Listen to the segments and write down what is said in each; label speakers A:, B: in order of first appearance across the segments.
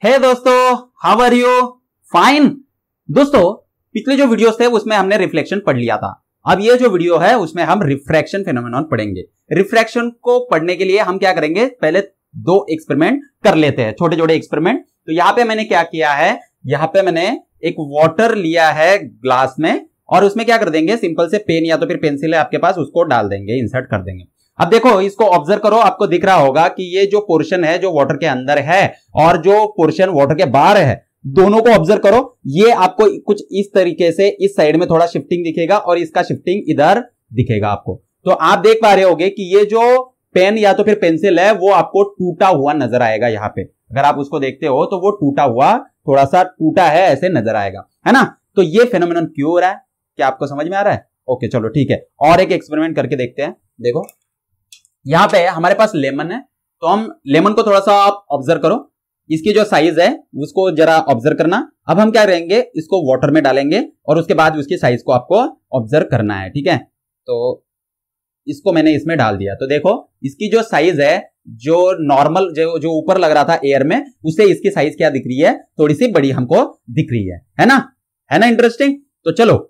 A: हे दोस्तों, how are you? Fine. दोस्तों, पिछले जो वीडियोस थे उसमें हमने रिफ्लेक्शन पढ़ लिया था। अब ये जो वीडियो है उसमें हम रिफ्रैक्शन फेनोमेनॉन पढ़ेंगे। रिफ्रैक्शन को पढ़ने के लिए हम क्या करेंगे, पहले दो एक्सपेरिमेंट कर लेते हैं, छोटे छोटे एक्सपेरिमेंट। तो यहां पे मैंने क्या किया है, यहां पे मैंने एक वाटर लिया है ग्लास में, और उसमें क्या कर देंगे, सिंपल से पेन या तो फिर पेंसिल है आपके पास, उसको डाल देंगे, इंसर्ट कर देंगे। अब देखो, इसको ऑब्जर्व करो, आपको दिख रहा होगा कि ये जो पोर्शन है जो वाटर के अंदर है और जो पोर्शन वाटर के बाहर है, दोनों को ऑब्जर्व करो। ये आपको कुछ इस तरीके से इस साइड में थोड़ा शिफ्टिंग दिखेगा और इसका शिफ्टिंग इधर दिखेगा आपको। तो आप देख पा रहे होगे कि ये जो पेन या तो फिर पेंसिल है वो आपको टूटा हुआ नजर आएगा। यहां पे अगर आप उसको देखते हो तो वो टूटा हुआ, थोड़ा सा टूटा है ऐसे नजर आएगा, है ना। तो ये फेनोमेनन क्यों हो रहा है, क्या आपको समझ में आ रहा है? ओके, चलो ठीक है, और एक एक्सपेरिमेंट करके देखते हैं। देखो, यहां पे हमारे पास लेमन है, तो हम लेमन को थोड़ा सा आप ऑब्जर्व करो, इसकी जो साइज है उसको जरा ऑब्जर्व करना। अब हम क्या करेंगे, इसको वाटर में डालेंगे और उसके बाद उसकी साइज को आपको ऑब्जर्व करना है, ठीक है। तो इसको मैंने इसमें डाल दिया, तो देखो इसकी जो साइज है, जो नॉर्मल जो ऊपर लग रहा था एयर में, उससे इसकी साइज क्या दिख रही है, थोड़ी सी बड़ी हमको दिख रही है ना, है ना, इंटरेस्टिंग। तो चलो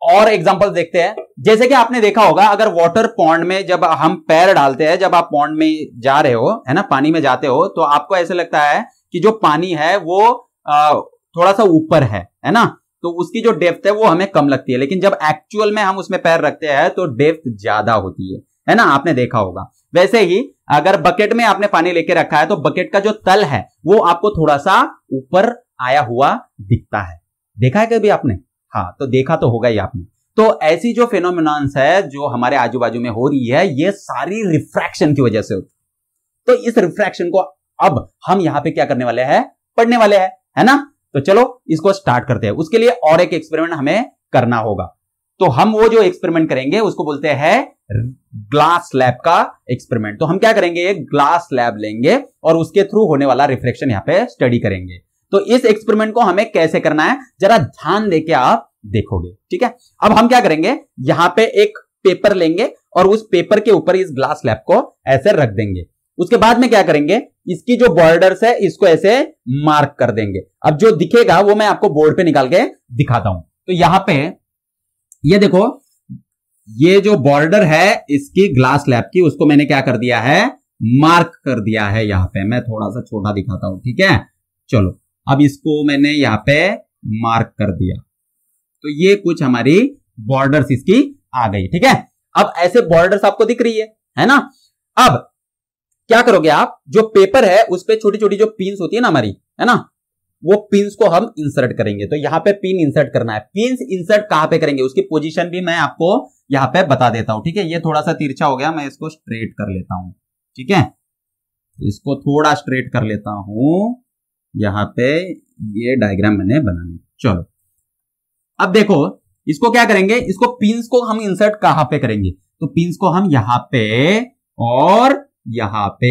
A: और एग्जांपल देखते हैं। जैसे कि आपने देखा होगा, अगर वाटर पॉन्ड में जब हम पैर डालते हैं, जब आप पॉन्ड में जा रहे हो, है ना, पानी में जाते हो, तो आपको ऐसे लगता है कि जो पानी है वो थोड़ा सा ऊपर है ना, तो उसकी जो डेप्थ है वो हमें कम लगती है। लेकिन जब एक्चुअल में हम उसमें पैर रखते हैं तो डेप्थ ज्यादा होती है ना, आपने देखा होगा। वैसे ही अगर बकेट में आपने पानी लेके रखा है तो बकेट का जो तल है वो आपको थोड़ा सा ऊपर आया हुआ दिखता है। देखा है कभी आपने? हाँ, तो देखा तो होगा ही आपने। तो ऐसी जो फेनोमेनॉन्स है जो हमारे आजू बाजू में हो रही है, ये सारी रिफ्रैक्शन की वजह से होती है। तो इस रिफ्रैक्शन को अब हम यहां पे क्या करने वाले हैं, पढ़ने वाले हैं, है ना। तो चलो इसको स्टार्ट करते हैं। उसके लिए और एक एक्सपेरिमेंट हमें करना होगा। तो हम वो जो एक्सपेरिमेंट करेंगे उसको बोलते हैं ग्लास स्लैब का एक्सपेरिमेंट। तो हम क्या करेंगे, एक ग्लास स्लैब लेंगे और उसके थ्रू होने वाला रिफ्लेक्शन यहां पे स्टडी करेंगे। तो इस एक्सपेरिमेंट को हमें कैसे करना है जरा ध्यान देके आप देखोगे, ठीक है। अब हम क्या करेंगे, यहां पे एक पेपर लेंगे और उस पेपर के ऊपर इस ग्लास स्लैब को ऐसे रख देंगे। उसके बाद में क्या करेंगे, इसकी जो बॉर्डर्स है इसको ऐसे मार्क कर देंगे। अब जो दिखेगा वो मैं आपको बोर्ड पे निकाल के दिखाता हूं। तो यहां पे ये देखो, ये जो बॉर्डर है इसकी ग्लास स्लैब की, उसको मैंने क्या कर दिया है, मार्क कर दिया है। यहां पे मैं थोड़ा सा छोटा दिखाता हूं, ठीक है। चलो, अब इसको मैंने यहां पे मार्क कर दिया, तो ये कुछ हमारी बॉर्डर्स इसकी आ गई, ठीक है। अब ऐसे बॉर्डर्स आपको दिख रही है ना। अब क्या करोगे आप, जो पेपर है उस पे छोटी छोटी जो पिन्स होती है ना हमारी, है ना, वो पिन्स को हम इंसर्ट करेंगे। तो यहां पे पिन इंसर्ट करना है। पिन्स इंसर्ट कहां पे करेंगे, उसकी पोजीशन भी मैं आपको यहां पे बता देता हूं, ठीक है। ये थोड़ा सा तिरछा हो गया, मैं इसको स्ट्रेट कर लेता हूं, ठीक है। इसको थोड़ा स्ट्रेट कर लेता हूं। यहां पे ये डायग्राम मैंने बना ली। चलो, अब देखो इसको क्या करेंगे, इसको पिन्स को हम इंसर्ट कहां पे करेंगे, तो पिन्स को हम यहां पे और यहां पे,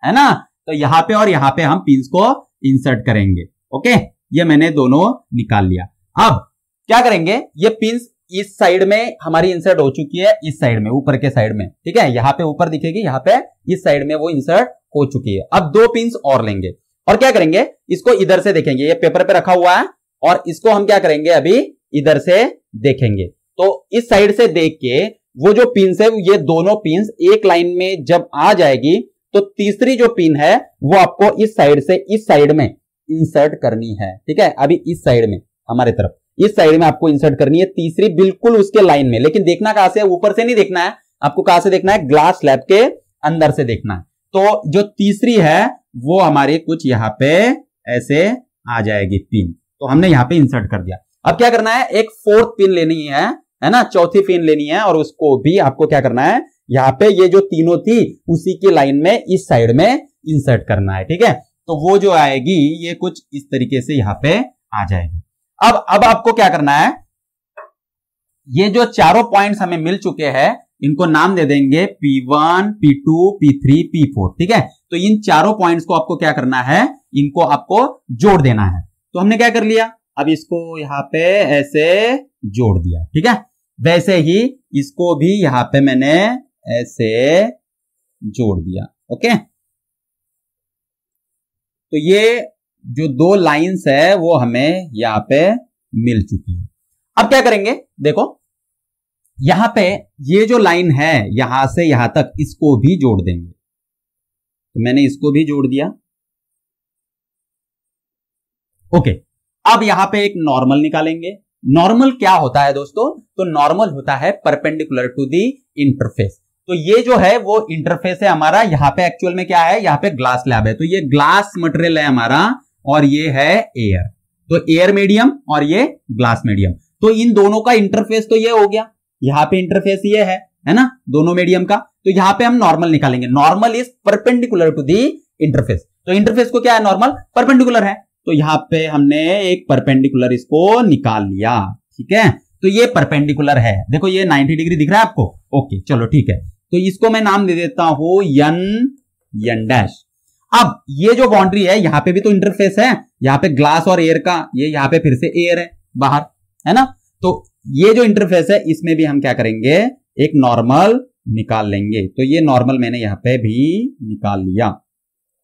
A: है ना। तो यहां पे और यहां पे हम पिन्स को इंसर्ट करेंगे। ओके, ये मैंने दोनों निकाल लिया। अब क्या करेंगे, ये पिन्स इस साइड में हमारी इंसर्ट हो चुकी है, इस साइड में, ऊपर के साइड में, ठीक है। यहां पे ऊपर दिखेगी, यहां पे इस साइड में वो इंसर्ट हो चुकी है। अब दो पिन्स और लेंगे और क्या करेंगे, इसको इधर से देखेंगे, ये पेपर पे रखा हुआ है और इसको हम क्या करेंगे, अभी इधर से देखेंगे। तो इस साइड से देख के वो जो पिन्स है, ये दोनों पिन्स एक लाइन में जब आ जाएगी तो तीसरी जो पिन है वो आपको इस साइड से इस साइड में इंसर्ट करनी है, ठीक है। अभी इस साइड में, हमारे तरफ इस साइड में आपको इंसर्ट करनी है, तीसरी बिल्कुल उसके लाइन में। लेकिन देखना कहां से, ऊपर से नहीं देखना है आपको, कहां से देखना है, ग्लास स्लैब के अंदर से देखना है। तो जो तीसरी है वो हमारी कुछ यहां पे ऐसे आ जाएगी पिन, तो हमने यहां पे इंसर्ट कर दिया। अब क्या करना है, एक फोर्थ पिन लेनी है ना, चौथी पिन लेनी है, और उसको भी आपको क्या करना है, यहां पे ये जो तीनों थी उसी की लाइन में इस साइड में इंसर्ट करना है, ठीक है। तो वो जो आएगी ये कुछ इस तरीके से यहां पे आ जाएगी। अब आपको क्या करना है, ये जो चारों पॉइंट्स हमें मिल चुके हैं इनको नाम दे देंगे P1, P2, P3, P4, ठीक है। तो इन चारों पॉइंट्स को आपको क्या करना है, इनको आपको जोड़ देना है। तो हमने क्या कर लिया, अब इसको यहां पे ऐसे जोड़ दिया, ठीक है। वैसे ही इसको भी यहां पे मैंने ऐसे जोड़ दिया, ओके। तो ये जो दो लाइंस है वो हमें यहां पे मिल चुकी है। अब क्या करेंगे, देखो यहां पे ये जो लाइन है यहां से यहां तक, इसको भी जोड़ देंगे। तो मैंने इसको भी जोड़ दिया। ओके, अब यहां पे एक नॉर्मल निकालेंगे। नॉर्मल क्या होता है दोस्तों, तो नॉर्मल होता है परपेंडिकुलर टू दी इंटरफेस। तो ये जो है वो इंटरफेस है हमारा। यहां पे एक्चुअल में क्या है, यहां पे ग्लास स्लैब है, तो ये ग्लास मटेरियल है हमारा और ये है एयर। तो एयर मीडियम और ये ग्लास मीडियम, तो इन दोनों का इंटरफेस तो ये हो गया। यहां पे इंटरफेस ये है ना, दोनों मीडियम का। तो यहां पे हम नॉर्मल निकालेंगे। Normal is perpendicular to the interface. तो इंटरफेस को क्या है, नॉर्मल परपेंडिकुलर है। तो यहां पे हमने एक परपेंडिकुलर इसको निकाल लिया, ठीक है। तो ये परपेंडिकुलर है, देखो ये 90 डिग्री दिख रहा है आपको। ओके चलो ठीक है, तो इसको मैं नाम दे देता हूं एन डैश। अब ये जो बाउंड्री है यहां पे भी तो इंटरफेस है, यहां पे ग्लास और एयर का, ये यहां पे फिर से एयर है बाहर, है ना। तो ये जो इंटरफेस है इसमें भी हम क्या करेंगे, एक नॉर्मल निकाल लेंगे। तो ये नॉर्मल मैंने यहां पे भी निकाल लिया,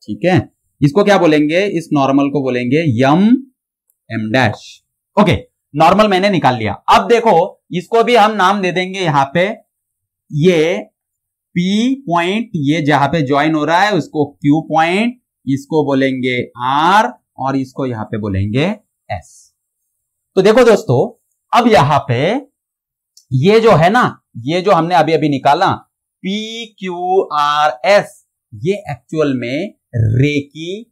A: ठीक है। इसको क्या बोलेंगे, इस नॉर्मल को बोलेंगे एम डैश। ओके, नॉर्मल मैंने निकाल लिया। अब देखो इसको भी हम नाम दे देंगे यहां पे, ये P पॉइंट, ये जहां पे ज्वाइन हो रहा है उसको Q पॉइंट, इसको बोलेंगे R और इसको यहां पे बोलेंगे S। तो देखो दोस्तों, अब यहां पे ये जो है ना, ये जो हमने अभी अभी निकाला PQRS, ये एक्चुअल में रे की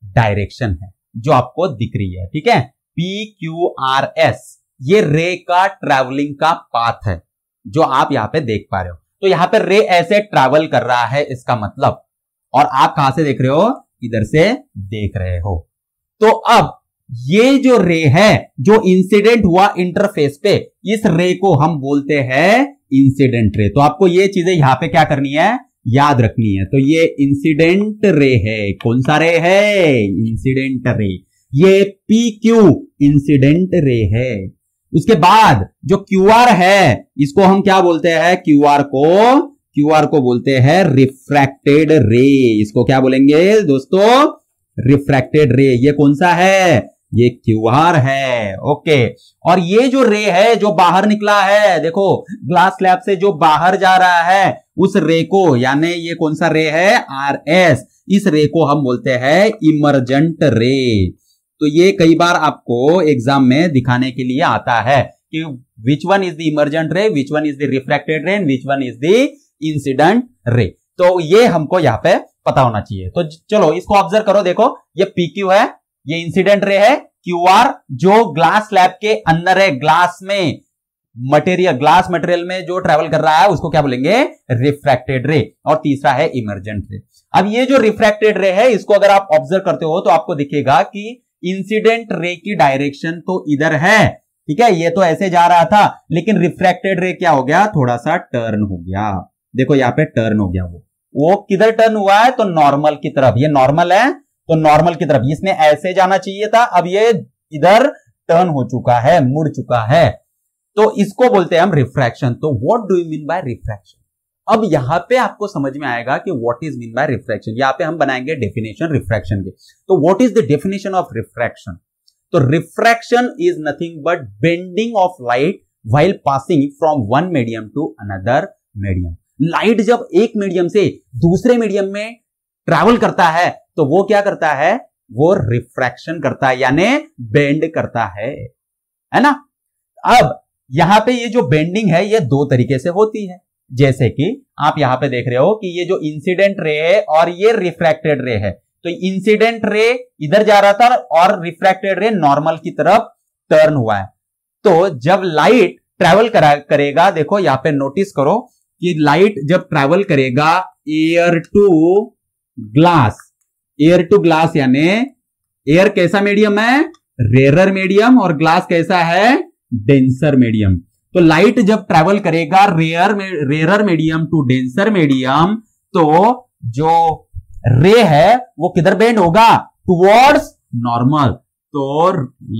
A: डायरेक्शन है जो आपको दिख रही है, ठीक है। PQRS ये रे का ट्रैवलिंग का पाथ है जो आप यहां पे देख पा रहे हो। तो यहां पे रे ऐसे ट्रैवल कर रहा है इसका मतलब, और आप कहां से देख रहे हो, इधर से देख रहे हो। तो अब ये जो रे है जो इंसिडेंट हुआ इंटरफेस पे, इस रे को हम बोलते हैं इंसिडेंट रे। तो आपको ये चीजें यहां पे क्या करनी है, याद रखनी है। तो ये इंसिडेंट रे है। कौन सा रे है, इंसिडेंट रे। ये PQ इंसिडेंट रे है। उसके बाद जो QR है इसको हम क्या बोलते हैं, QR को बोलते हैं रिफ्रैक्टेड रे। इसको क्या बोलेंगे दोस्तों, रिफ्रैक्टेड रे। ये कौन सा है, ये QR है। ओके, और ये जो रे है जो बाहर निकला है, देखो ग्लास स्लैब से जो बाहर जा रहा है उस रे को, यानी ये कौन सा रे है, RS। इस रे को हम बोलते हैं इमर्जेंट रे। तो ये कई बार आपको एग्जाम में दिखाने के लिए आता है कि which one is the emergent रे, which one is the refracted रे, which one is the incident ray. तो ये हमको यहां पे पता होना चाहिए। तो चलो इसको ऑब्जर्व करो, देखो ये PQ है, ये इंसिडेंट रे है। QR जो ग्लास स्लैब के अंदर है, ग्लास में मटेरियल, ग्लास मटेरियल में जो ट्रेवल कर रहा है उसको क्या बोलेंगे, रिफ्रैक्टेड रे। और तीसरा है इमर्जेंट रे। अब ये जो रिफ्रैक्टेड रे है इसको अगर आप ऑब्जर्व करते हो तो आपको दिखेगा कि इंसिडेंट रे की डायरेक्शन तो इधर है, ठीक है, ये तो ऐसे जा रहा था, लेकिन रिफ्रैक्टेड रे क्या हो गया, थोड़ा सा टर्न हो गया। देखो यहां पे टर्न हो गया, वो किधर टर्न हुआ है, तो नॉर्मल की तरफ। ये नॉर्मल है तो नॉर्मल की तरफ, इसने ऐसे जाना चाहिए था, अब ये इधर टर्न हो चुका है, मुड़ चुका है। तो इसको बोलते हैं हम रिफ्रैक्शन। तो what do you mean by refraction. अब यहां पे आपको समझ में आएगा कि what is mean by refraction. यहां पे हम बनाएंगे डेफिनेशन रिफ्रैक्शन के। तो what is the definition of refraction. तो refraction is nothing but bending of light while passing from one medium to another medium. Light जब एक मीडियम से दूसरे मीडियम में ट्रैवल करता है तो वो क्या करता है, वो रिफ्रैक्शन करता है, यानी बेंड करता है ना। अब यहां पे ये जो बेंडिंग है ये दो तरीके से होती है, जैसे कि आप यहां पे देख रहे हो कि ये जो इंसिडेंट रे है और ये रिफ्रैक्टेड रे है। तो इंसिडेंट रे इधर जा रहा था और रिफ्रैक्टेड रे नॉर्मल की तरफ टर्न हुआ है। तो जब लाइट ट्रैवल करेगा, देखो यहां पे नोटिस करो कि लाइट जब ट्रैवल करेगा एयर टू ग्लास, यानी एयर कैसा मीडियम है, रेयर मीडियम, और ग्लास कैसा है, डेंसर मीडियम। तो लाइट जब ट्रैवल करेगा rare medium to denser medium, तो जो रे है वो किधर बेंड होगा, टुवर्ड्स नॉर्मल। तो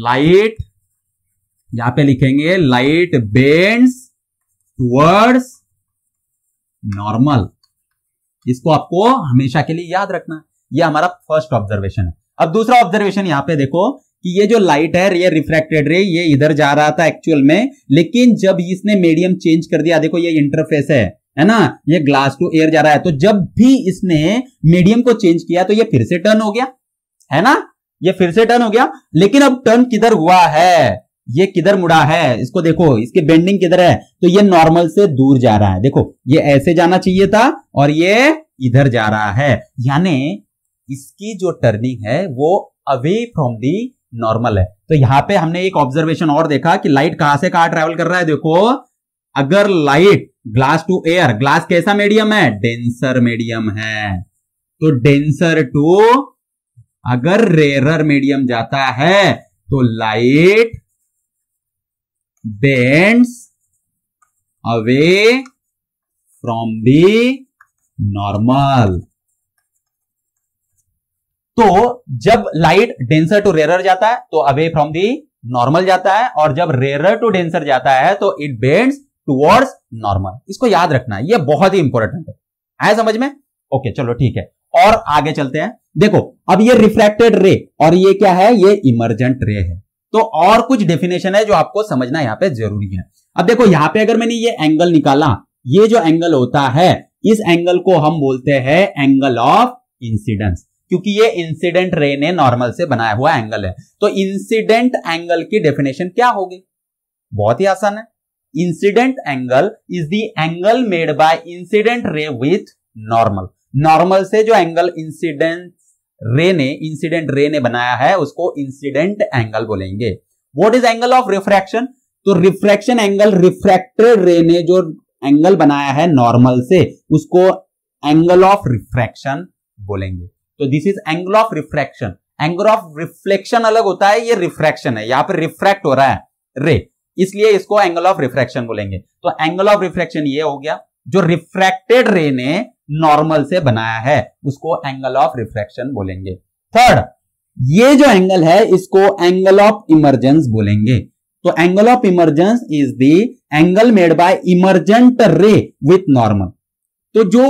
A: लाइट यहां पे लिखेंगे लाइट बेंड्स टुवर्ड्स नॉर्मल। इसको आपको हमेशा के लिए याद रखना है। यह हमारा फर्स्ट ऑब्जर्वेशन है। अब दूसरा ऑब्जर्वेशन यहां पे देखो कि ये जो लाइट है, ये रिफ्रैक्टेड रे, ये इधर जा रहा था एक्चुअल में, लेकिन जब इसने मीडियम चेंज कर दिया, देखो ये इंटरफेस है ना, ये ग्लास टू एयर जा रहा है, तो जब भी इसने मीडियम को चेंज किया तो ये फिर से टर्न हो गया, है ना, ये फिर से टर्न हो गया। लेकिन अब टर्न किधर हुआ है, ये किधर मुड़ा है, इसको देखो, इसकी बेंडिंग किधर है, तो ये नॉर्मल से दूर जा रहा है। देखो ये ऐसे जाना चाहिए था और ये इधर जा रहा है, यानी इसकी जो टर्निंग है वो अवे फ्रॉम दी नॉर्मल है। तो यहां पे हमने एक ऑब्जर्वेशन और देखा कि लाइट कहां से कहां ट्रेवल कर रहा है। देखो अगर light glass to air, glass कैसा मीडियम है, डेंसर मीडियम है, तो डेंसर टू अगर रेयर मीडियम जाता है तो light bends away from the normal. तो जब लाइट डेंसर टू रेयर जाता है तो अवे फ्रॉम दी नॉर्मल जाता है, और जब रेयर टू डेंसर जाता है तो इट बेंड्स टुवर्ड्स नॉर्मल। इसको याद रखना है, ये बहुत ही इंपॉर्टेंट है। आया समझ में? ओके चलो ठीक है, और आगे चलते हैं। देखो अब ये रिफ्रैक्टेड रे और ये क्या है, ये इमर्जेंट रे है। तो और कुछ डेफिनेशन है जो आपको समझना यहां पे जरूरी है। अब देखो यहां पे अगर मैंने ये एंगल निकाला, ये जो एंगल होता है, इस एंगल को हम बोलते हैं एंगल ऑफ इंसिडेंस, क्योंकि ये इंसिडेंट रे ने नॉर्मल से बनाया हुआ एंगल है। तो इंसिडेंट एंगल की डेफिनेशन क्या होगी? बहुत ही आसान है। Incident angle is the angle made by incident ray with normal. Normal से जो एंगल इंसिडेंट रे ने बनाया है उसको इंसिडेंट एंगल बोलेंगे। What is angle of refraction? तो रिफ्रैक्शन एंगल, रिफ्रैक्टेड रे ने जो एंगल बनाया है नॉर्मल से, उसको एंगल ऑफ रिफ्रैक्शन बोलेंगे। तो this is angle of refraction. Angle of reflection अलग होता है, ये रिफ्रैक्शन है, यहां पर रिफ्रैक्ट हो रहा है रे, इसलिए इसको एंगल ऑफ रिफ्रैक्शन बोलेंगे। तो एंगल ऑफ रिफ्रैक्शन ये हो गया, जो रिफ्रैक्टेड रे ने नॉर्मल से बनाया है उसको एंगल ऑफ रिफ्रैक्शन बोलेंगे। थर्ड, ये जो एंगल है इसको एंगल ऑफ इमर्जेंस बोलेंगे। तो angle of emergence is the angle made by emergent रे विथ नॉर्मल। तो जो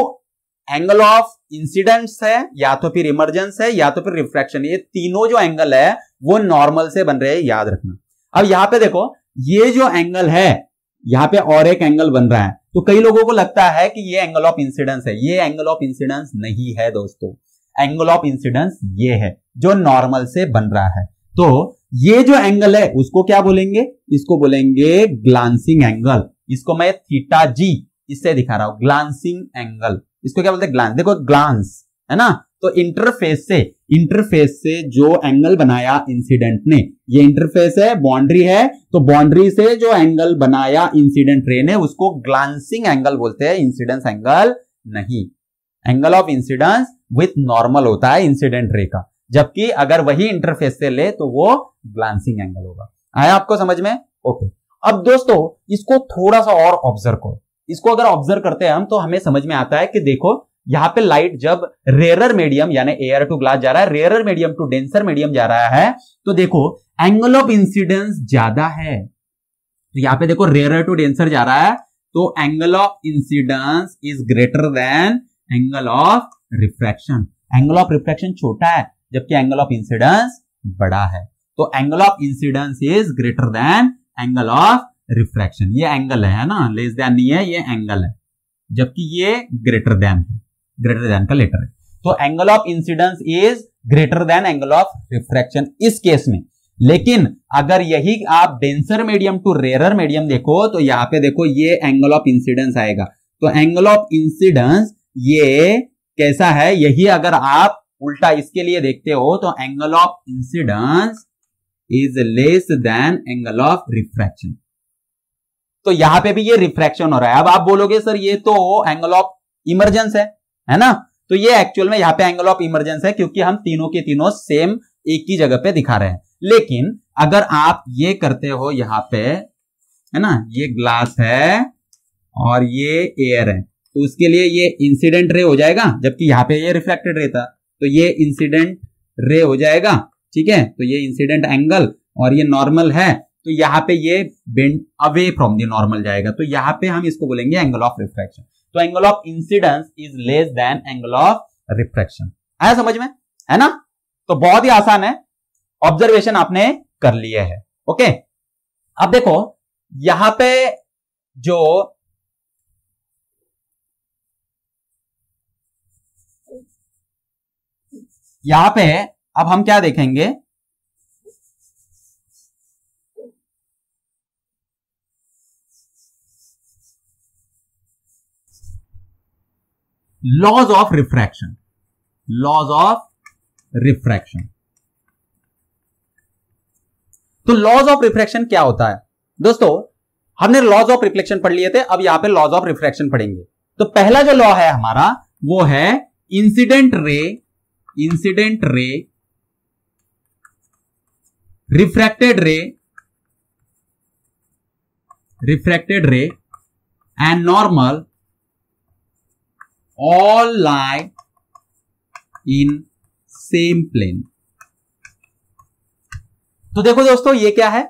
A: एंगल ऑफ इंसिडेंस है, या तो फिर इमर्जेंस है, या तो फिर रिफ्रैक्शन, ये तीनों जो एंगल है वो नॉर्मल से बन रहे हैं, याद रखना। अब यहां पे देखो, ये जो एंगल है, यहां पे और एक एंगल बन रहा है, तो कई लोगों को लगता है कि ये एंगल ऑफ इंसिडेंस है। ये एंगल ऑफ इंसिडेंस नहीं है दोस्तों, एंगल ऑफ इंसिडेंस ये है जो नॉर्मल से बन रहा है। तो ये जो एंगल है उसको क्या बोलेंगे? इसको बोलेंगे ग्लांसिंग एंगल। इसको मैं थीटा जी इससे दिखा रहा हूं, ग्लांसिंग एंगल। इसको क्या बोलते हैं? ग्लांस। देखो ग्लांस है ना, तो इंटरफेस से जो एंगल बनाया इंसिडेंट ने, ये इंटरफेस है, बाउंड्री है, तो बाउंड्री से जो एंगल बनाया इंसिडेंट रे ने उसको ग्लांसिंग एंगल बोलते हैं, इंसिडेंस एंगल नहीं। Angle of incidence with normal होता है इंसिडेंट रे का, जबकि अगर वही इंटरफेस से ले तो वो ग्लांसिंग एंगल होगा। आया आपको समझ में? ओके। अब दोस्तों इसको थोड़ा सा और ऑब्जर्व करो। इसको अगर ऑब्जर्व करते हैं हम तो हमें समझ में आता है कि देखो यहां पे लाइट जब रेयरर मीडियम यानी एयर टू ग्लास जा रहा है, rarer medium to denser medium जा रहा है, तो देखो एंगल ऑफ इंसिडेंस ज्यादा है। तो यहां पे देखो रेयरर टू डेंसर जा रहा है, तो angle of incidence is greater than angle of refraction. Angle of refraction छोटा है जबकि एंगल ऑफ इंसिडेंस बड़ा है। तो angle of incidence is greater than angle of refraction. ये एंगल है ना, लेस देन नहीं है, ये एंगल है, जबकि ये ग्रेटर देन है, ग्रेटर देन का लेटर है। तो angle of incidence is greater than angle of refraction इस केस में। लेकिन अगर यही आप denser medium to rarer medium देखो तो यहां पे देखो ये एंगल ऑफ इंसिडेंस आएगा। तो एंगल ऑफ इंसिडेंस ये कैसा है, यही अगर आप उल्टा इसके लिए देखते हो तो angle of incidence is less than angle of refraction. तो यहां पे भी ये रिफ्रैक्शन हो रहा है। अब आप बोलोगे सर ये तो एंगल ऑफ इमर्जेंस है ना, तो ये एक्चुअल में यहां पे एंगल ऑफ इमर्जेंस है क्योंकि हम तीनों के तीनों सेम एक ही जगह पे दिखा रहे हैं। लेकिन अगर आप ये करते हो यहां पे, है ना, ये ग्लास है और ये एयर है, तो उसके लिए ये इंसिडेंट रे हो जाएगा, जबकि यहां पे ये रिफ्लेक्टेड रे था, तो ये इंसिडेंट रे हो जाएगा। ठीक है, तो ये इंसिडेंट एंगल और ये नॉर्मल है, तो यहां पे ये bend away from the normal जाएगा, तो यहां पे हम इसको बोलेंगे एंगल ऑफ रिफ्रैक्शन। तो angle of incidence is less than angle of refraction. आया समझ में, है ना? तो बहुत ही आसान है, ऑब्जर्वेशन आपने कर लिए है। ओके, अब देखो यहां पे जो यहां पे अब हम क्या देखेंगे, laws of refraction. Laws of refraction, तो लॉज ऑफ रिफ्रैक्शन क्या होता है दोस्तों? हमने लॉज ऑफ रिफ्लेक्शन पढ़ लिए थे, अब यहां पे लॉज ऑफ रिफ्रैक्शन पढ़ेंगे। तो पहला जो लॉ है हमारा वो है incident ray, incident ray, refracted ray, refracted ray and normal all lie in same plane. तो देखो दोस्तों ये क्या है,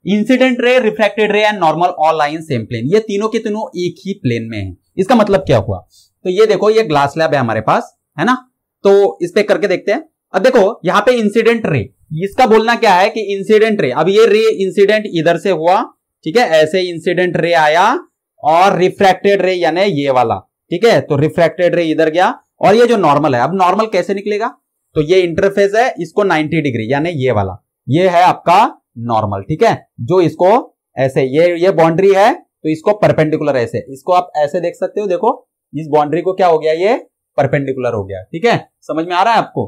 A: incident ray, refracted ray and normal all lie in same plane, ये तीनों के तीनों एक ही प्लेन में है। इसका मतलब क्या हुआ? तो ये देखो ये ग्लास स्लैब है हमारे पास, है ना, तो इस पे करके देखते हैं। अब देखो यहां पे इंसिडेंट रे, इसका बोलना क्या है कि इंसिडेंट रे, अब ये रे इंसिडेंट इधर से हुआ, ठीक है, ऐसे इंसिडेंट रे आया, और रिफ्रैक्टेड रे यानी ये वाला, ठीक है, तो रिफ्रैक्टेड रे इधर गया, और ये जो नॉर्मल है, अब नॉर्मल कैसे निकलेगा? तो ये इंटरफेस है, इसको 90 डिग्री यानी ये वाला, ये है आपका नॉर्मल, ठीक है, जो इसको ऐसे ये बाउंड्री है तो इसको परपेंडिकुलर, ऐसे इसको आप ऐसे देख सकते हो, देखो इस बाउंड्री को क्या हो गया, ये परपेंडिकुलर हो गया, ठीक है, समझ में आ रहा है आपको?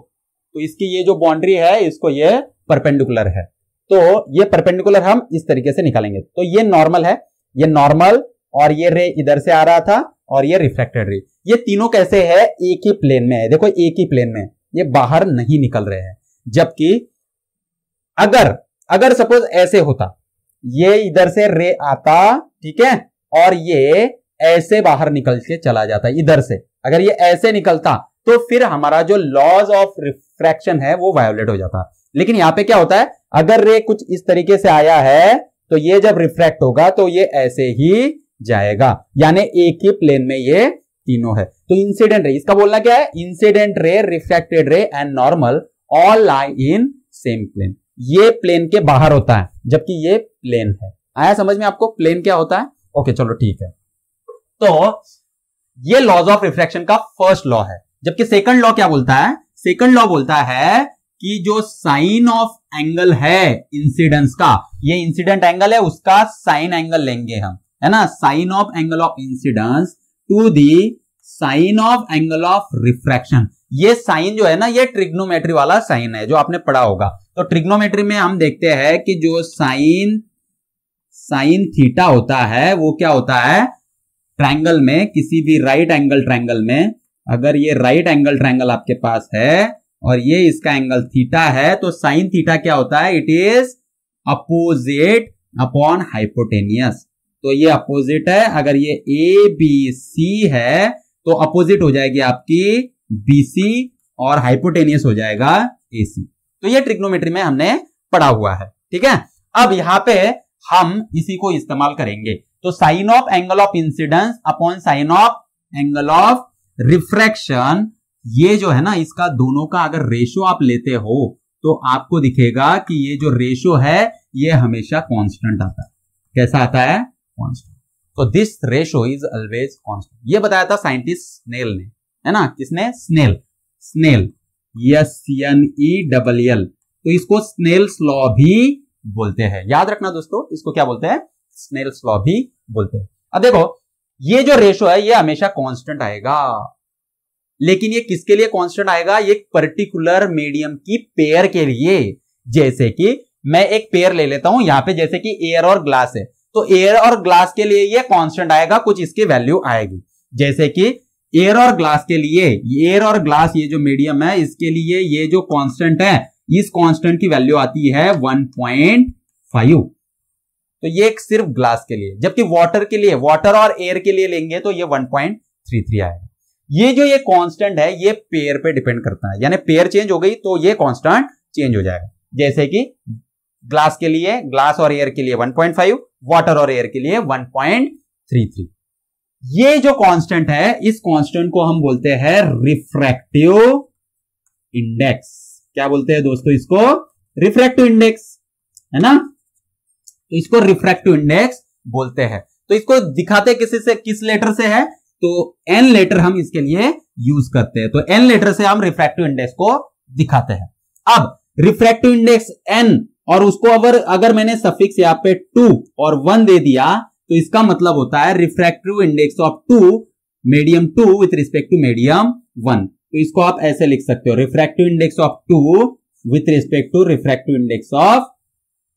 A: तो इसकी ये जो बाउंड्री है इसको ये परपेंडिकुलर है, तो ये परपेंडिकुलर हम इस तरीके से निकालेंगे। तो ये नॉर्मल है, ये नॉर्मल, और ये रे इधर से आ रहा था, और ये रिफ्लेक्टेड रे, ये तीनों कैसे है, एक ही प्लेन में है, देखो एक ही प्लेन में, ये बाहर नहीं निकल रहे हैं। जबकि अगर सपोज ऐसे होता, ये इधर से रे आता, ठीक है, और ये ऐसे बाहर निकल के चला जाता इधर से, अगर ये ऐसे निकलता तो फिर हमारा जो लॉज ऑफ रिफ्रैक्शन है वो वायोलेट हो जाता। लेकिन यहां पे क्या होता है, अगर रे कुछ इस तरीके से आया है तो ये जब रिफ्रैक्ट होगा तो ये ऐसे ही जाएगा, यानी एक ही प्लेन में ये तीनों है। तो इंसिडेंट रे, इसका बोलना क्या है, incident ray, refracted ray and normal all lie in same plane, ये प्लेन के बाहर होता है जबकि ये प्लेन है। आया समझ में आपको प्लेन क्या होता है? ओके चलो ठीक है, तो ये लॉज ऑफ रिफ्रैक्शन का फर्स्ट लॉ है। जबकि सेकंड लॉ क्या बोलता है, सेकंड लॉ बोलता है कि जो साइन ऑफ एंगल है इंसिडेंस का, ये इंसिडेंट एंगल है, उसका साइन एंगल लेंगे हम, है ना, sine of angle of incidence to the sine of angle of refraction. ये साइन जो है ना, ये ट्रिग्नोमेट्री वाला साइन है जो आपने पढ़ा होगा। तो ट्रिग्नोमेट्री में हम देखते हैं कि जो साइन थीटा होता है वो क्या होता है, ट्रायंगल में, किसी भी राइट एंगल ट्रायंगल में, अगर ये राइट एंगल ट्रायंगल आपके पास है और ये इसका एंगल थीटा है, तो साइन थीटा क्या होता है, it is opposite upon hypotenuse. तो ये अपोजिट है, अगर ये ए बी सी है तो अपोजिट हो जाएगी आपकी बीसी और हाइपोटेनियस हो जाएगा एसी। तो ये ट्रिग्नोमेट्री में हमने पढ़ा हुआ है, ठीक है। अब यहां पे हम इसी को इस्तेमाल करेंगे, तो sine of angle of incidence upon sine of angle of refraction, ये जो है ना, इसका दोनों का अगर रेशो आप लेते हो तो आपको दिखेगा कि ये जो रेशो है ये हमेशा कांस्टेंट आता है। कैसा आता है? कांस्टेंट। तो this ratio is always constant. ये बताया था साइंटिस्ट स्नेल ने, है ना, किसने? Snell, SNELL। तो इसको स्नेल्स लॉ भी बोलते हैं, याद रखना दोस्तों, इसको क्या बोलते हैं? स्नेल्स लॉ भी बोलते हैं। अब देखो ये जो रेशो है ये हमेशा कांस्टेंट आएगा, लेकिन ये किसके लिए कांस्टेंट आएगा? ये पर्टिकुलर मीडियम की पेयर के लिए। जैसे कि मैं एक पेयर ले लेता हूं यहां पे, जैसे कि एयर और ग्लास है, तो एयर और ग्लास के लिए ये कांस्टेंट आएगा, कुछ इसकी वैल्यू आएगी। जैसे कि एयर और ग्लास के लिए, एयर और ग्लास ये जो मीडियम है इसके लिए ये जो कांस्टेंट है, इस कांस्टेंट की वैल्यू आती है 1.5। तो ये सिर्फ ग्लास के लिए। जबकि वाटर के लिए, वाटर और एयर के लिए लेंगे तो ये 1.33 आएगा। ये जो ये कांस्टेंट है ये पेयर पे डिपेंड करता है, यानी पेयर चेंज हो गई तो ये कांस्टेंट चेंज हो जाएगा। जैसे कि ग्लास के लिए, ग्लास और एयर के लिए 1.5, वाटर और एयर के लिए 1.33। ये जो कांस्टेंट है, इस कांस्टेंट को हम बोलते हैं रिफ्रैक्टिव इंडेक्स। क्या बोलते हैं दोस्तों इसको? रिफ्रैक्टिव इंडेक्स, है ना? तो इसको रिफ्रैक्टिव इंडेक्स बोलते हैं। तो इसको दिखाते किस लेटर से है? तो एन लेटर हम इसके लिए यूज करते हैं। तो एन लेटर से हम रिफ्रैक्टिव इंडेक्स को दिखाते हैं। अब रिफ्रैक्टिव इंडेक्स एन और उसको अगर मैंने सफिक्स यहां पे 2 और 1 दे दिया तो इसका मतलब होता है refractive index of 2 medium 2 with respect to medium 1। तो इसको आप ऐसे लिख सकते हो, refractive index of 2 with respect to refractive index of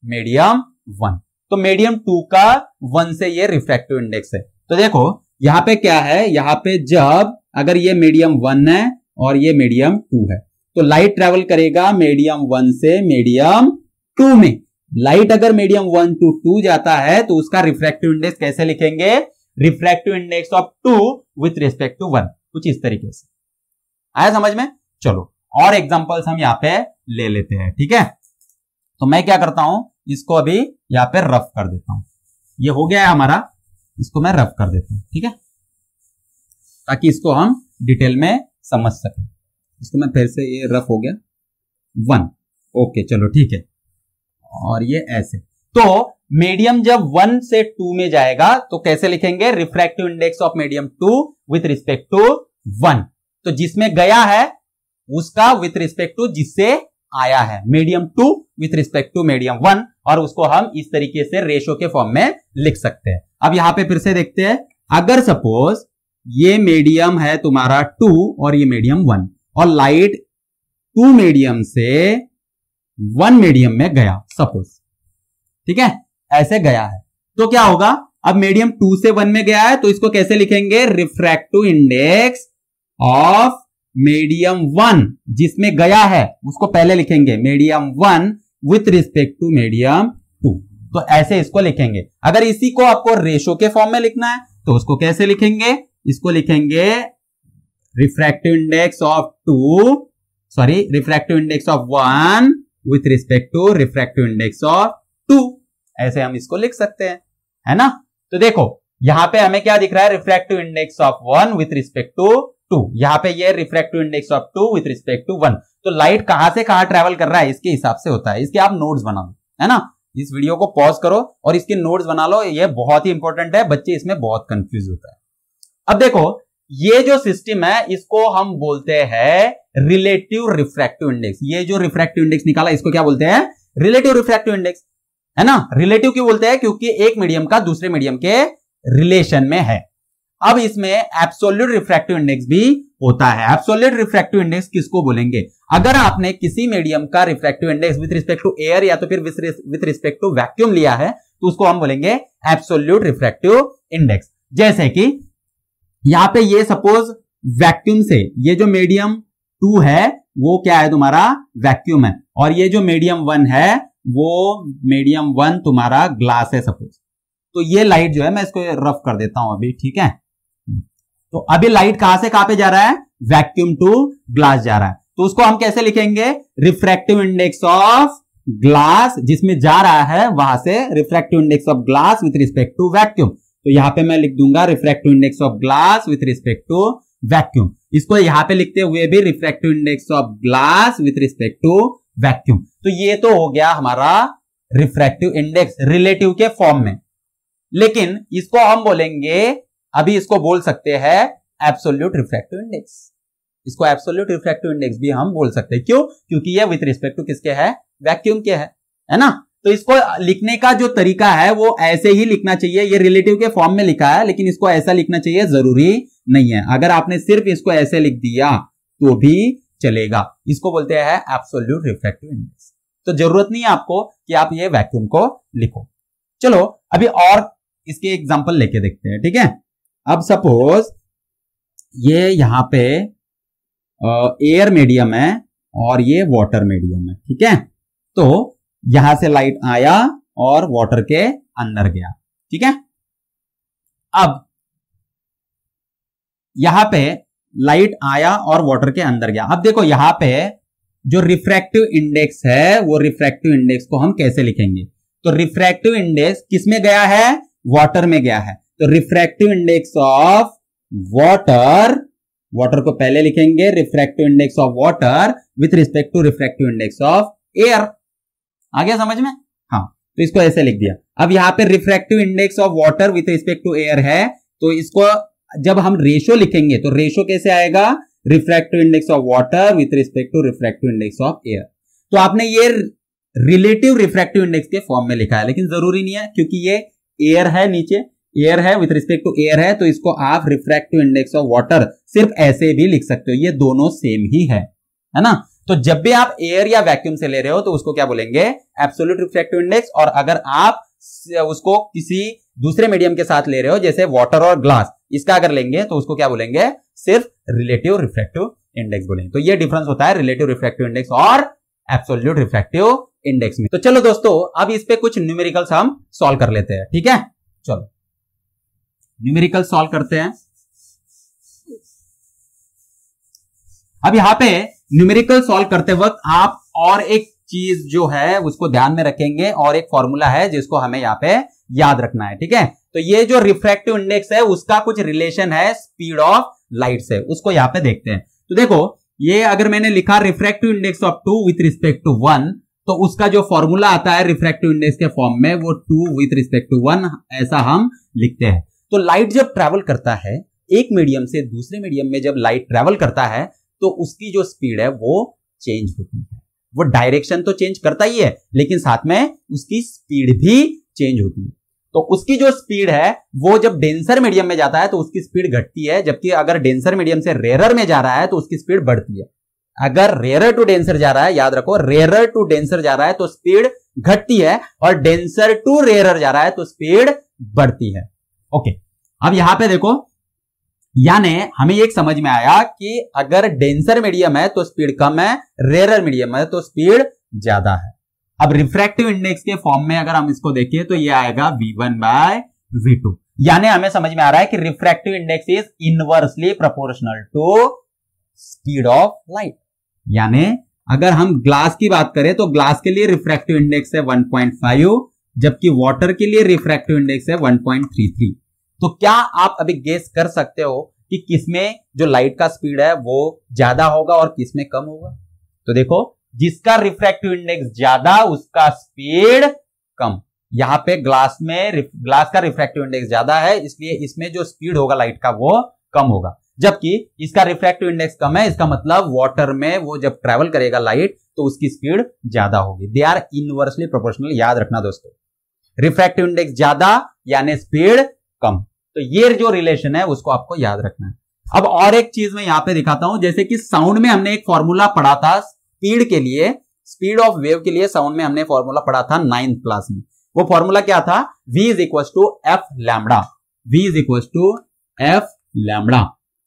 A: medium 1। तो मीडियम 2 का 1 से ये रिफ्रैक्टिव इंडेक्स है। तो देखो यहां पे क्या है, यहां पे जब अगर ये मीडियम 1 है और ये मीडियम 2 है तो लाइट ट्रेवल करेगा मीडियम 1 से मीडियम 2 में। लाइट अगर मीडियम 1 to 2 जाता है तो उसका रिफ्रैक्टिव इंडेक्स कैसे लिखेंगे? Refractive index of 2 with respect to 1, कुछ इस तरीके से। आया समझ में? चलो और एग्जांपल्स हम यहां पे ले लेते हैं, ठीक है? तो मैं क्या करता हूं, इसको अभी यहां पे रफ कर देता हूं। ये हो गया है हमारा, इसको मैं रफ कर देता हूं, ठीक है, ताकि इसको हम डिटेल में समझ सकें। इसको मैं फिर से, ये रफ हो गया 1, ओके चलो ठीक है। और ये ऐसे, तो मीडियम जब 1 से 2 में जाएगा तो कैसे लिखेंगे? Refractive index of medium 2 with respect to 1। तो जिसमें गया है उसका विथ रिस्पेक्ट टू जिससे आया है, medium 2 with respect to medium 1, और उसको हम इस तरीके से रेशो के फॉर्म में लिख सकते हैं। अब यहां पे फिर से देखते हैं, अगर सपोज ये मीडियम है तुम्हारा 2 और ये मीडियम 1 और लाइट 2 मीडियम से 1 मीडियम में गया सपोज, ठीक है, ऐसे गया है, तो क्या होगा? अब मीडियम 2 से 1 में गया है तो इसको कैसे लिखेंगे? रिफ्रैक्टिव इंडेक्स ऑफ मीडियम 1 जिसमें गया है उसको पहले लिखेंगे medium 1 with respect to medium 2। तो ऐसे इसको लिखेंगे। अगर इसी को आपको रेशो के फॉर्म में लिखना है तो उसको कैसे लिखेंगे? इसको लिखेंगे refractive index of 1 with respect to refractive index of 2। ऐसे हम इसको लिख सकते हैं, है ना? तो देखो यहां पे हमें क्या दिख रहा है? Refractive index of 1 with respect to 2। यहां पे ये refractive index of 2 with respect to 1। तो लाइट कहां से कहां ट्रेवल कर रहा है इसके हिसाब से होता है। इसके आप नोट्स बना लो, है ना? इस वीडियो को पॉज करो और इसके नोट्स बना लो, ये बहुत ही इंपॉर्टेंट है, बच्चे इसमें बहुत कंफ्यूज होता है। अब देखो ये जो सिस्टम है इसको हम बोलते हैं रिलेटिव रिफ्रैक्टिव इंडेक्स। ये जो रिफ्रैक्टिव इंडेक्स निकाला इसको क्या बोलते हैं? रिलेटिव रिफ्रैक्टिव इंडेक्स, है ना? रिलेटिव क्यों बोलते हैं? क्योंकि एक मीडियम का दूसरे मीडियम के रिलेशन में है। अब इसमें एब्सोल्यूट रिफ्रैक्टिव इंडेक्स भी होता है। एब्सोल्यूट रिफ्रैक्टिव इंडेक्स किसको बोलेंगे? अगर आपने किसी मीडियम का refractive index with respect to air या तो फिर विद रिस्पेक्ट टू वैक्यूम लिया है तो उसको हम बोलेंगे एब्सोल्यूट रिफ्रैक्टिव इंडेक्स। जैसे कि यहां पे ये सपोज वैक्यूम से ये जो मीडियम 2 है वो क्या है तुम्हारा? वैक्यूम है, और ये जो मीडियम 1 है वो मीडियम 1 तुम्हारा ग्लास है सपोज। तो ये लाइट जो है मैं इसको रफ कर देता हूं अभी, ठीक है? तो अभी लाइट कहां से कहां पे जा रहा है? वैक्यूम टू ग्लास जा रहा है, तो उसको हम कैसे लिखेंगे? रिफ्रैक्टिव इंडेक्स ऑफ ग्लास, जिसमें जा रहा है वहां से refractive index of glass with respect to vacuum. तो यहां पे मैं लिख दूंगा refractive index of glass with respect to vacuum. इसको यहां पे लिखते हुए भी refractive index of glass with respect to vacuum. तो ये तो हो गया हमारा रिफ्रैक्टिव इंडेक्स रिलेटिव के फॉर्म में। लेकिन इसको हम बोलेंगे, अभी इसको बोल सकते हैं एब्सोल्यूट रिफ्रैक्टिव इंडेक्स। इसको एब्सोल्यूट रिफ्रैक्टिव इंडेक्स भी हम बोल सकते हैं। क्यों? क्योंकि ये विथ रिस्पेक्ट टू किसके है? वैक्यूम के है ना? तो इसको लिखने का जो तरीका है वो ऐसे ही लिखना चाहिए। ये रिलेटिव के फॉर्म में लिखा है लेकिन इसको ऐसा लिखना चाहिए जरूरी नहीं है। अगर आपने सिर्फ इसको ऐसे लिख दिया तो भी चलेगा। इसको बोलते हैं एब्सोल्यूट रिफ्रैक्टिव इंडेक्स। तो जरूरत नहीं है आपको कि आप ये वैक्यूम को लिखो। चलो अभी और इसके एग्जांपल लेके देखते हैं, ठीक है? अब सपोज ये यहां पे एयर मीडियम है और ये वाटर मीडियम है, ठीक है? तो यहां से लाइट आया और वाटर के अंदर गया, ठीक है? अब यहां पे लाइट आया और वाटर के अंदर गया। अब देखो यहां पे जो रिफ्रैक्टिव इंडेक्स है वो रिफ्रैक्टिव इंडेक्स को हम कैसे लिखेंगे? तो रिफ्रैक्टिव इंडेक्स किसमें गया है? वाटर में गया है। तो refractive index of water water को पहले लिखेंगे refractive index of water with respect to refractive index of air. आ गया समझ में? हाँ, तो इसको ऐसे लिख दिया। अब यहाँ पे refractive index of water with respect to air है, तो इसको जब हम रेशो लिखेंगे तो रेशो कैसे आएगा? Refractive index of water with respect to refractive index of air. तो आपने ये रिलेटिव रिफ्रैक्टिव इंडेक्स के फॉर्म में लिखा है, लेकिन जरूरी नहीं है क्योंकि ये एयर है, नीचे एयर है, विथ रिस्पेक्ट टू एयर है, तो इसको आप रिफ्रैक्टिव इंडेक्स ऑफ वाटर सिर्फ ऐसे भी लिख सकते हो, ये दोनों सेम ही है ना। तो जब भी आप एयर या वैक्यूम से ले रहे हो तो उसको क्या बोलेंगे? Absolute refractive index. और अगर आप उसको किसी दूसरे मीडियम के साथ ले रहे हो जैसे वाटर और ग्लास, इसका अगर लेंगे तो उसको क्या बोलेंगे? सिर्फ रिलेटिव रिफ्रैक्टिव इंडेक्स बोलेंगे। तो ये डिफरेंस होता है रिलेटिव रिफ्रैक्टिव इंडेक्स और एब्सोल्यूट रिफ्रैक्टिव इंडेक्स में। तो चलो दोस्तों, अब इस पे कुछ न्यूमेरिकल्स हम सॉल्व कर लेते हैं, ठीक है? चलो न्यूमेरिकल सॉल्व करते हैं। अब यहां पे न्यूमेरिकल सॉल्व करते वक्त आप और एक चीज जो है उसको ध्यान में रखेंगे, और एक फॉर्मूला है जिसको हमें यहां पे याद रखना है, ठीक है? तो ये जो रिफ्रैक्टिव इंडेक्स है उसका कुछ रिलेशन है स्पीड ऑफ लाइट से, उसको यहां पे देखते हैं। तो देखो, ये अगर मैंने लिखा refractive index of 2 with respect to 1, तो उसका जो फॉर्मूला आता है रिफ्रैक्टिव इंडेक्स के फॉर्म में वो 2 विथ रिस्पेक्ट टू 1 ऐसा हम लिखते हैं। तो लाइट जब ट्रैवल करता है एक मीडियम से दूसरे मीडियम में, जब लाइट ट्रैवल करता है तो उसकी जो स्पीड है वो चेंज होती है। वो डायरेक्शन तो चेंज करता ही है, लेकिन साथ में उसकी स्पीड भी चेंज होती है। तो उसकी जो स्पीड है वो जब डेंसर मीडियम में जाता है तो उसकी स्पीड घटती है, जबकि अगर डेंसर मीडियम से रेयरर में जा रहा है तो उसकी स्पीड बढ़ती है। अगर रेयरर टू डेंसर जा रहा है, याद रखो, रेयरर टू डेंसर जा रहा है तो स्पीड घटती है, और डेंसर टू रेयरर जा रहा है तो स्पीड बढ़ती है। ओके, अब यहां पे देखो, यानी हमें एक समझ में आया कि अगर डेंसर मीडियम है तो स्पीड कम है, रेयरर मीडियम है तो स्पीड ज्यादा है। अब रिफ्रैक्टिव इंडेक्स के फॉर्म में अगर हम इसको देखें तो ये आएगा v1 बाय v2, यानी हमें समझ में आ रहा है कि refractive index is inversely proportional to speed of light. यानी अगर हम ग्लास की बात करें तो ग्लास के लिए रिफ्रैक्टिव इंडेक्स है 1.5, जबकि वाटर के लिए रिफ्रैक्टिव इंडेक्स है 1.33। तो क्या आप अभी गेस कर सकते हो कि किसमें जो लाइट का स्पीड है वो ज्यादा होगा और किसमें कम होगा? तो देखो, जिसका रिफ्रैक्टिव इंडेक्स ज्यादा उसका स्पीड कम। यहां पे ग्लास का रिफ्रैक्टिव इंडेक्स ज्यादा है, इसलिए इसमें जो स्पीड होगा लाइट का वो कम होगा। जबकि इसका रिफ्रैक्टिव इंडेक्स कम है, इसका मतलब वाटर में वो जब ट्रेवल करेगा लाइट तो उसकी स्पीड ज्यादा होगी। दे आर इनवर्सली प्रोपोर्शनल, याद रखना दोस्तों। रिफ्रैक्टिव इंडेक्स ज्यादा यानी स्पीड कम। तो ये जो रिलेशन है उसको आपको याद रखना है। अब और एक चीज मैं यहां पे दिखाता हूं, जैसे कि साउंड में हमने एक फॉर्मूला पढ़ा था स्पीड के लिए, स्पीड ऑफ वेव के लिए साउंड में हमने फॉर्मूला पढ़ा था 9th क्लास में। वो फॉर्मूला क्या था? v is equal to F lambda. v is equal to F lambda.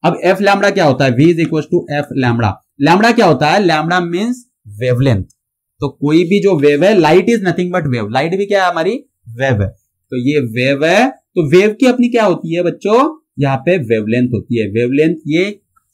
A: अब एफ लैम्बडा क्या होता है? v is equal to F lambda. Lambda क्या होता है? Lambda means wavelength. तो कोई भी जो वेव है, light is nothing but wave, light भी क्या है? हमारी वेव है। तो ये वेव है, तो वेव की अपनी क्या होती है बच्चों? यहाँ पे वेवलेंथ होती है। वेवलेंथ ये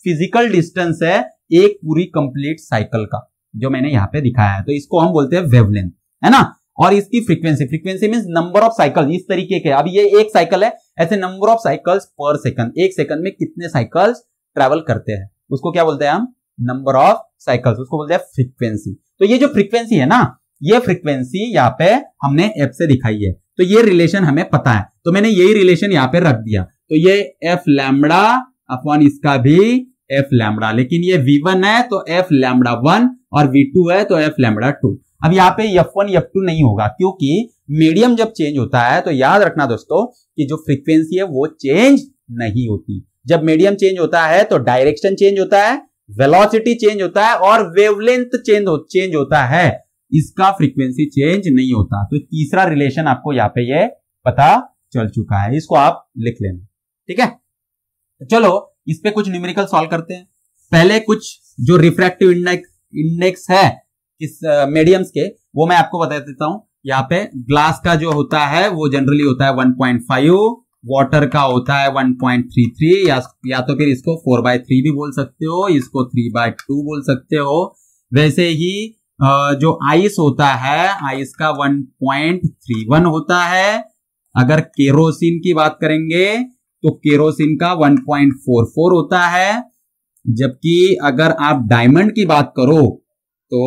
A: फिजिकल डिस्टेंस है एक पूरी कंप्लीट साइकिल का, जो मैंने यहाँ पे दिखाया है, तो इसको हम बोलते हैं वेवलेंथ, है ना। और इसकी frequency means number of cycle, इस तरीके के। अब ये एक साइकिल है, ऐसे नंबर ऑफ साइकिल्स पर सेकंड, एक सेकंड में कितने साइकिल्स ट्रेवल करते हैं उसको क्या बोलते हैं हम? नंबर ऑफ साइकिल्स, उसको बोलते हैं फ्रीक्वेंसी। तो ये जो फ्रीक्वेंसी है ना, ये फ्रीक्वेंसी यहाँ पे हमने एफ से दिखाई है, तो ये रिलेशन हमें पता है, तो मैंने यही रिलेशन यहाँ पे रख दिया। तो ये एफ लैम्बडा अपॉन इसका भी एफ लैम्बडा, लेकिन ये v1 है तो एफ लैम्बडा 1 और v2 है तो एफ लैम्बडा 2। अब यहाँ पे f1 f2 नहीं होगा, क्योंकि मीडियम जब चेंज होता है तो याद रखना दोस्तों कि जो फ्रीक्वेंसी है वो चेंज नहीं होती। जब मीडियम चेंज होता है तो डायरेक्शन चेंज होता है, वेलोसिटी चेंज होता है और वेवलेंथ चेंज होता है, इसका फ्रीक्वेंसी चेंज नहीं होता। तो तीसरा रिलेशन आपको यहाँ पे ये पता चल चुका है, इसको आप लिख लेना, ठीक है। चलो इस पे कुछ न्यूमेरिकल सॉल्व करते हैं। पहले कुछ जो रिफ्रैक्टिव इंडेक्स है इस मीडियम्स के वो मैं आपको बता देता हूं। यहाँ पे ग्लास का जो होता है वो जनरली होता है 1.5, वाटर का होता है 1.33, या तो फिर इसको 4/3 भी बोल सकते हो, इसको 3/2 बोल सकते हो। वैसे ही जो आइस होता है, आइस का 1.31 होता है। अगर केरोसिन की बात करेंगे तो केरोसिन का 1.44 होता है। जबकि अगर आप डायमंड की बात करो तो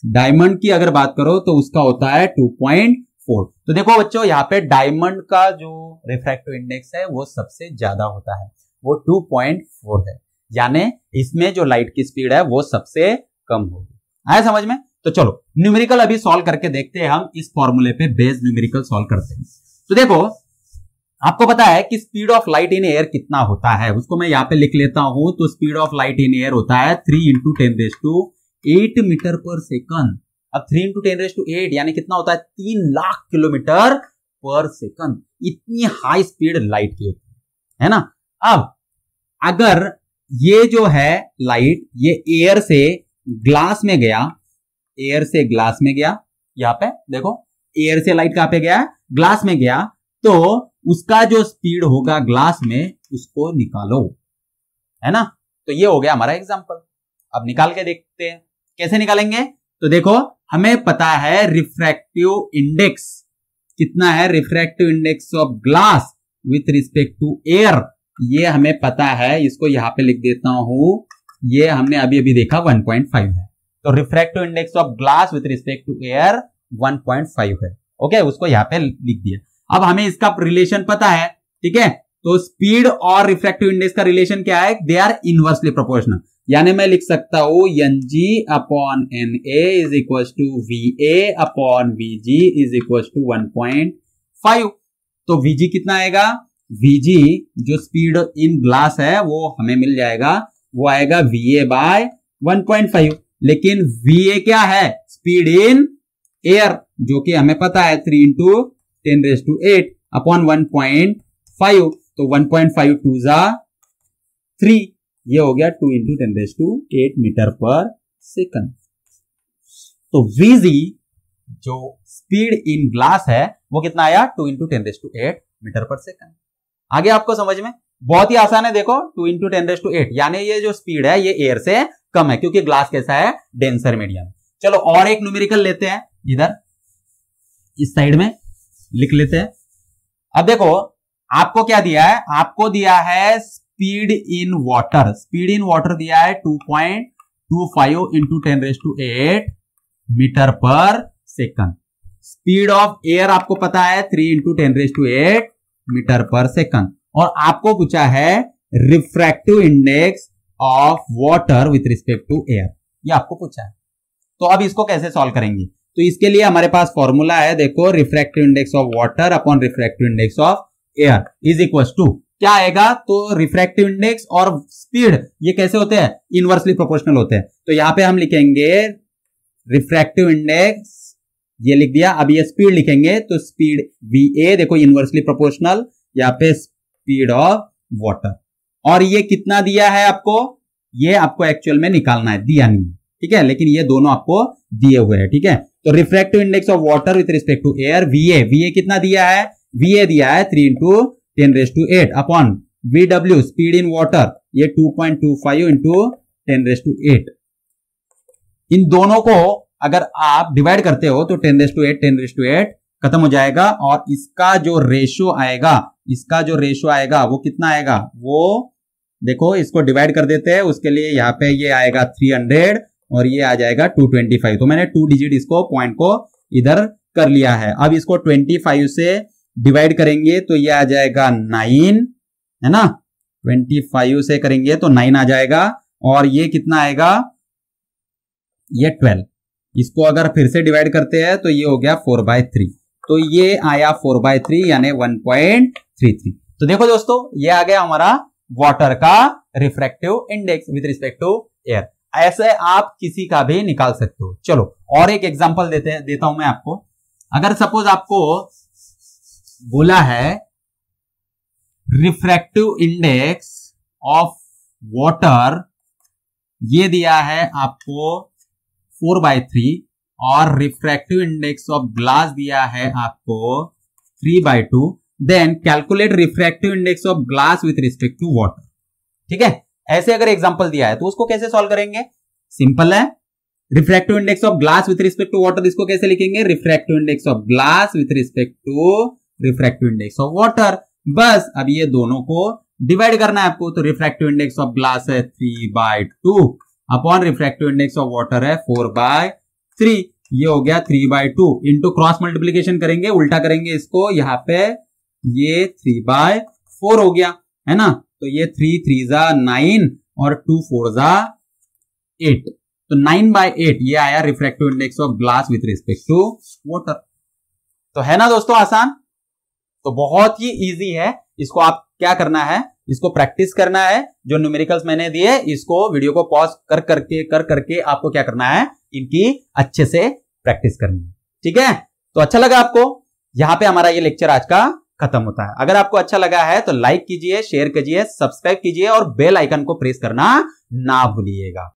A: डायमंड की अगर बात करो तो उसका होता है 2.4। तो देखो बच्चों, यहाँ पे डायमंड का जो रिफ्रैक्टिव इंडेक्स है वो सबसे ज्यादा होता है, वो 2.4 है, यानी इसमें जो लाइट की स्पीड है वो सबसे कम होगी। आया समझ में? तो चलो न्यूमेरिकल अभी सॉल्व करके देखते हैं, हम इस फॉर्मूले पे बेस्ड न्यूमेरिकल सॉल्व करते हैं। तो देखो, आपको पता है कि speed of light in air कितना होता है, उसको मैं यहाँ पे लिख लेता हूं। तो speed of light in air होता है 3 × 10⁸ मीटर पर सेकंड। अब 3 × 10⁸ यानी कितना होता है, 3 लाख किलोमीटर पर सेकंड। इतनी हाई स्पीड लाइट की होती है ना। अब अगर ये जो है लाइट, ये एयर से ग्लास में गया, एयर से ग्लास में गया, यहां पे देखो एयर से लाइट कहां पे गया, ग्लास में गया, तो उसका जो स्पीड होगा ग्लास में उसको निकालो, है ना। तो ये हो गया हमारा एग्जांपल। अब निकाल के देखते हैं कैसे निकालेंगे। तो देखो, हमें पता है रिफ्रैक्टिव इंडेक्स कितना है, refractive index of glass with respect to air, ये हमें पता है। इसको यहां पे लिख देता हूं, ये हमने अभी अभी देखा 1.5 है। तो refractive index of glass with respect to air 1.5 है। ओके, उसको यहां पे लिख दिया। अब हमें इसका रिलेशन पता है, ठीक है। तो स्पीड और रिफ्रैक्टिव इंडेक्स का रिलेशन क्या है, दे आर इनवर्सली प्रोपोर्शनल। यानी मैं लिख सकता हूं NG/NA is equal to VA/VG is equal to 1.5। तो VG कितना आएगा, VG जो स्पीड इन ग्लास है वो हमें मिल जाएगा, वो आएगा VA/1.5। लेकिन VA क्या है, स्पीड इन एयर, जो कि हमें पता है 3 × 10⁸ अपॉन 1.5। तो 1.5 2 ज़ा 3, ये हो गया 2 × 10⁸ मीटर पर सेकंड। तो VG जो स्पीड इन ग्लास है वो कितना आया, 2 × 10⁸ मीटर पर सेकंड। आगे आपको समझ में बहुत ही आसान है। देखो 2 × 10⁸, यानी ये जो स्पीड है ये एयर से कम है, क्योंकि ग्लास कैसा है, डेंसर मीडियम। चलो और एक न्यूमेरिकल लेते हैं, इधर इस साइड में लिख लेते हैं। अब देखो आपको क्या दिया है, आपको दिया है speed in water. Speed in water दिया है 2.25 × 10⁸ मीटर पर सेकंड। स्पीड ऑफ एयर आपको पता है 3 × 10⁸ मीटर पर सेकंड। और आपको पूछा है refractive index of water with respect to air, ये आपको पूछा है। तो अब इसको कैसे सॉल्व करेंगे, तो इसके लिए हमारे पास फॉर्मूला है, देखो refractive index of water upon refractive index of air is equal to क्या आएगा। तो रिफ्रैक्टिव इंडेक्स और स्पीड ये कैसे होते हैं, इनवर्सली प्रोपोर्शनल होते हैं। तो यहां पे हम लिखेंगे रिफ्रैक्टिव इंडेक्स, ये लिख दिया। अब ये स्पीड लिखेंगे तो स्पीड VA, देखो इनवर्सली प्रोपोर्शनल, यहाँ पे स्पीड ऑफ वाटर। और ये कितना दिया है आपको, ये आपको एक्चुअल में निकालना है, दिया नहीं, ठीक है, लेकिन ये दोनों आपको दिए हुए हैं, ठीक है। तो refractive index of water with respect to air VA कितना दिया है, VA दिया है 3 × 10⁸ upon VW speed in water, ये 2.25 × 10⁸। इन दोनों को अगर आप डिवाइड करते हो तो 10⁸ खत्म हो जाएगा, और इसका जो रेशियो आएगा, वो कितना आएगा, वो देखो इसको डिवाइड कर देते हैं। उसके लिए यहाँ पे ये आएगा 300 और ये आ जाएगा 225। तो मैंने 2 डिजिट इसको पॉइंट को इधर कर लिया है। अब इसको 25 से डिवाइड करेंगे तो ये आ जाएगा 9, है ना। 25 से करेंगे तो 9 आ जाएगा, और ये कितना आएगा, ये 12। इसको अगर फिर से डिवाइड करते हैं तो ये हो गया 4/3। तो ये आया 4/3 यानी 1.33। तो देखो दोस्तों, ये आ गया हमारा वाटर का refractive index with respect to air. ऐसे आप किसी का भी निकाल सकते हो। चलो और एक एग्जांपल देता हूं मैं आपको। अगर सपोज आपको बोला है रिफ्रैक्टिव इंडेक्स ऑफ वाटर, ये दिया है आपको 4/3, और रिफ्रैक्टिव इंडेक्स ऑफ ग्लास दिया है आपको 3/2, then calculate refractive index of glass with respect to water. ठीक है, ऐसे अगर एग्जांपल दिया है तो उसको कैसे सॉल्व करेंगे, सिंपल है। Refractive index of glass with respect to water, इसको कैसे लिखेंगे, refractive index of glass with respect to refractive index of water. बस अब ये दोनों को डिवाइड करना है आपको, तो रिफ्रैक्टिव इंडेक्स ऑफ ग्लास है 3/2 upon refractive index of water है 4/3, ये हो गया 3/2 इंटू क्रॉस मल्टीप्लीकेशन करेंगे, उल्टा करेंगे इसको, यहाँ पे ये 3/4 हो गया है ना, तो ये 3 3 9 और 2 4 8, तो 9/8 ये आया refractive index of glass with respect to water. तो है ना दोस्तों आसान, तो बहुत ही इजी है। इसको आप क्या करना है, इसको प्रैक्टिस करना है। जो न्यूमेरिकल्स मैंने दिए इसको वीडियो को पॉज कर करके आपको क्या करना है, इनकी अच्छे से प्रैक्टिस करनी है। ठीक है, तो अच्छा लगा आपको, यहां पे हमारा ये लेक्चर आज का खत्म होता है। अगर आपको अच्छा लगा है तो लाइक कीजिए, शेयर कीजिए, सब्सक्राइब कीजिए और बेल आइकन को प्रेस करना ना भूलिएगा।